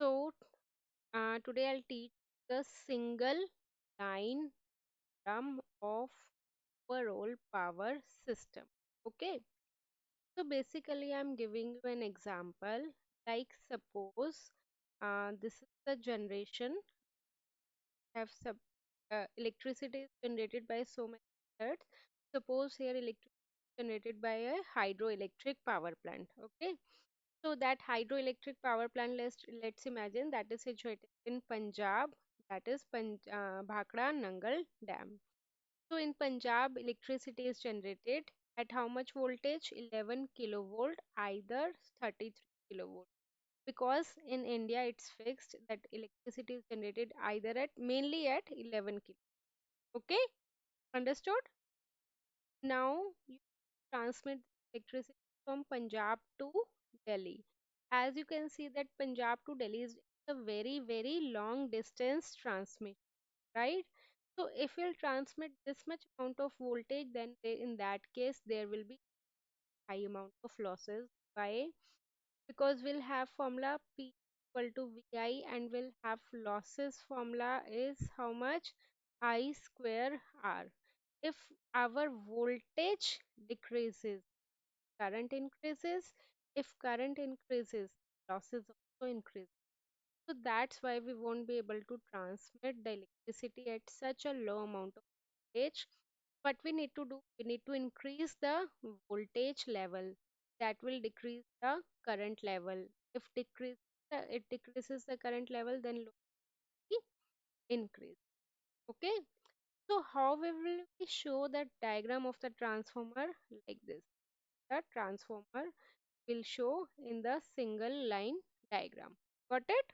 So, today I'll teach the single line drum of overall power system. Okay, so basically, I'm giving you an example. Like, suppose this is the generation, have electricity is generated by so many methods. Suppose here electricity is generated by a hydroelectric power plant. Okay, so that hydroelectric power plant, let's imagine that is situated in Punjab, that is Bhakra Nangal Dam. So in Punjab, electricity is generated at how much voltage? 11 kilovolt, either 33 kilovolt. Because in India it's fixed that electricity is generated either at mainly at 11 kilo. Okay, understood? Now you transmit electricity from Punjab to Delhi. As you can see that Punjab to Delhi is a very long distance transmission, right? So if you'll transmit this much amount of voltage, then in that case there will be high amount of losses. Why? Because we'll have formula P equal to VI, and we'll have losses formula is how much? I square R. If our voltage decreases, current increases. If current increases, losses also increase. So that's why we won't be able to transmit the electricity at such a low amount of voltage. What we need to do, we need to increase the voltage level. That will decrease the current level. If it decreases the current level, then load will increase. Okay. So how we will we show the diagram of the transformer like this? The transformer will show in the single line diagram. Got it?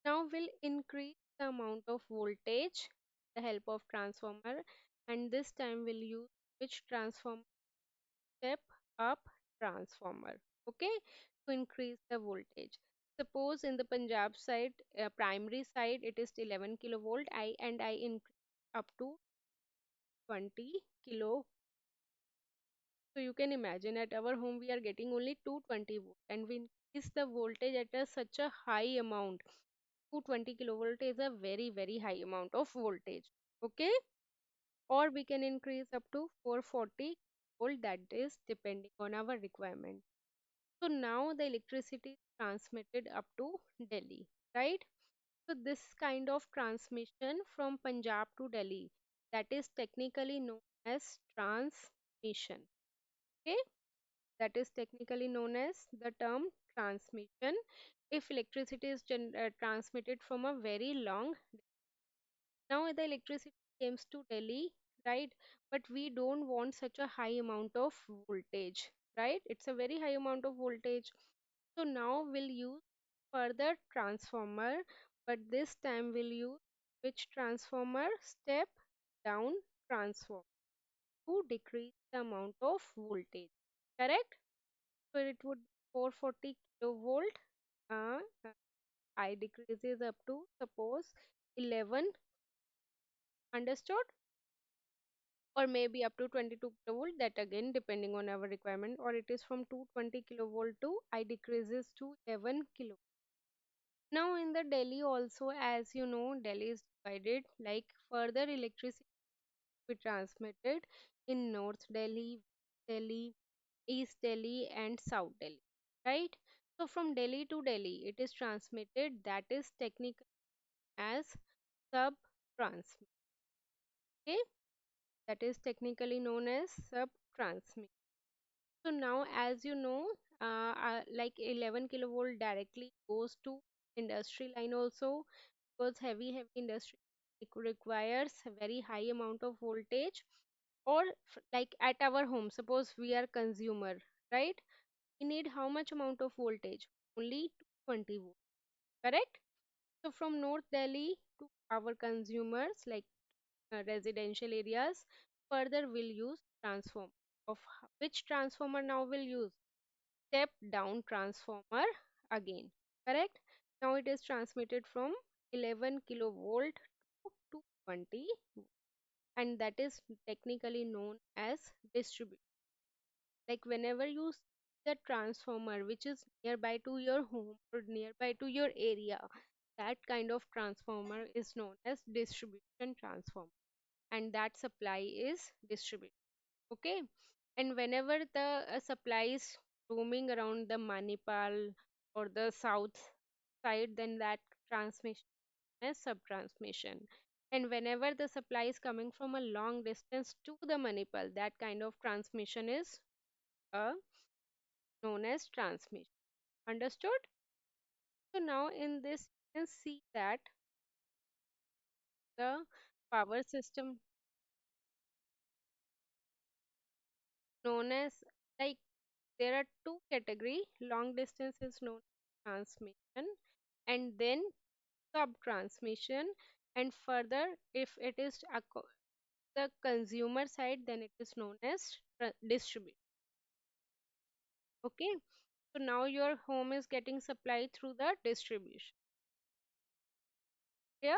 Now we'll increase the amount of voltage with the help of transformer, and this time we'll use which transformer? Step up transformer. Okay, to increase the voltage. Suppose in the Punjab side, primary side, it is 11 kilovolt. I increase up to 20 kilo. So you can imagine at our home we are getting only 220 volt, and we increase the voltage at such a high amount. 220 kilovolt is a very high amount of voltage. Okay, or we can increase up to 440 volt, that is depending on our requirement. So now the electricity is transmitted up to Delhi, right? So this kind of transmission from Punjab to Delhi, that is technically known as transmission. Okay, that is technically known as the term transmission. If electricity is transmitted from a very long, now the electricity comes to Delhi, right? But we don't want such a high amount of voltage, right? It's a very high amount of voltage. So now we'll use further transformer, but this time we'll use which transformer? Step down transformer to decrease the amount of voltage. Correct? So it would 440 kilovolt. Uh, uh, I decreases up to suppose 11. Understood? Or maybe up to 22 kilovolt, that again depending on our requirement, or it is from 220 kilovolt to I decreases to 11 kilovolt. Now in the Delhi also, as you know, Delhi is divided, like further electricity be transmitted in North Delhi, Delhi, East Delhi and South Delhi, right? So from Delhi to Delhi it is transmitted, that is technically as sub transmit. Okay, that is technically known as sub transmit. So now as you know, like 11 kilovolt directly goes to industry line also, because heavy industry requires a very high amount of voltage. Or like at our home, suppose we are consumer, right? We need how much amount of voltage? Only 220 volt, correct? So from North Delhi to our consumers, like residential areas, further we'll use transform of which transformer now will use? Step down transformer again, correct? Now it is transmitted from 11 kilovolt to 220, and that is technically known as distribution. Like whenever you the transformer which is nearby to your home or nearby to your area, that kind of transformer is known as distribution transformer, and that supply is distributed. Okay, and whenever the supply is roaming around the Manipal or the south side, then that transmission is subtransmission. And whenever the supply is coming from a long distance to the Manipal, that kind of transmission is uh, known as transmission. Understood? So now in this you can see that the power system known as, like, there are two category. Long distance is known as transmission, and then sub transmission, and further if it is the consumer side, then it is known as distribution. Okay, so now your home is getting supplied through the distribution. Here,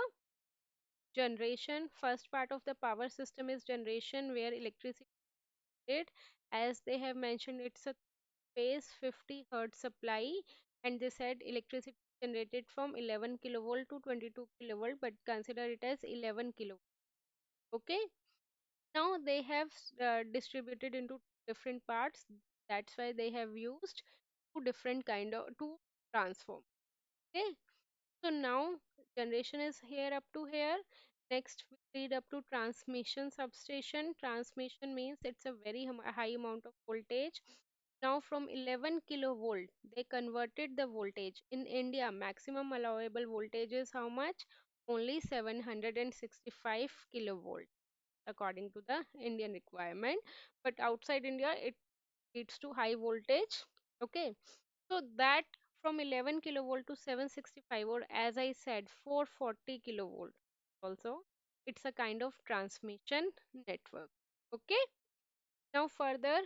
generation, first part of the power system is generation, where electricity is generated. As they have mentioned, it's a phase 50 hertz supply, and they said electricity generated from 11 kilovolt to 22 kilovolt, but consider it as 11 kilovolt. Okay, now they have distributed into different parts. That's why they have used two different kind of two transform. Okay, so now generation is here up to here. Next we read up to transmission substation. Transmission means it's a very high amount of voltage. Now from 11 kilovolt, they converted the voltage. In India, maximum allowable voltage is how much? Only 765 kilovolt according to the Indian requirement. But outside India, it leads to high voltage. Okay, so that from 11 kilovolt to 765, or as I said 440 kilovolt also, it's a kind of transmission network. Okay, now further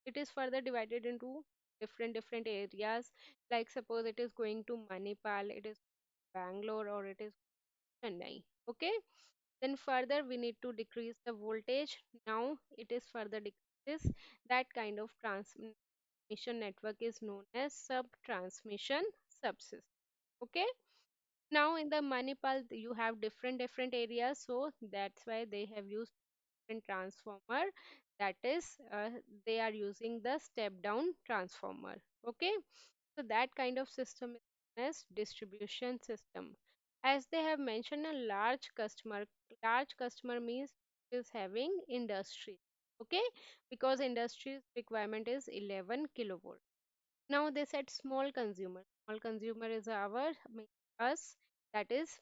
it is further divided into different areas, like suppose it is going to Manipal, it is Bangalore, or it is Chennai. Okay, then further we need to decrease the voltage. Now it is further decreases. That kind of transmission network is known as sub transmission subsystem. Okay, now in the Manipal you have different areas, so that's why they have used different transformer. That is, they are using the step down transformer. Okay, so that kind of system is known as distribution system. As they have mentioned, a large customer means is having industry. Okay, because industry's requirement is 11 kilovolt. Now they said small consumer. Small consumer is our us, that is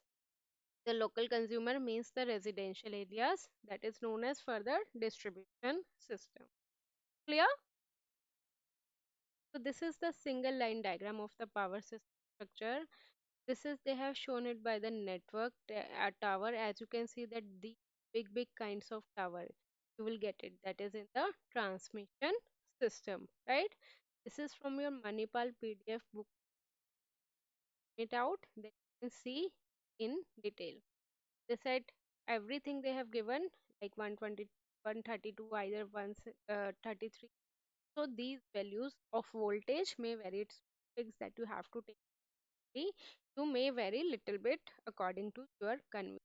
the local consumer means the residential areas, that is known as further distribution system. Clear? So this is the single line diagram of the power system structure. This is, they have shown it by the network tower. As you can see that the big kinds of tower, you will get it, that is in the transmission system, right? This is from your Manipal PDF book. It out, then you can see in detail. They said everything they have given, like 120, 132, either 133. So these values of voltage may vary. It's fixed that you have to take. You may vary little bit according to your convenience.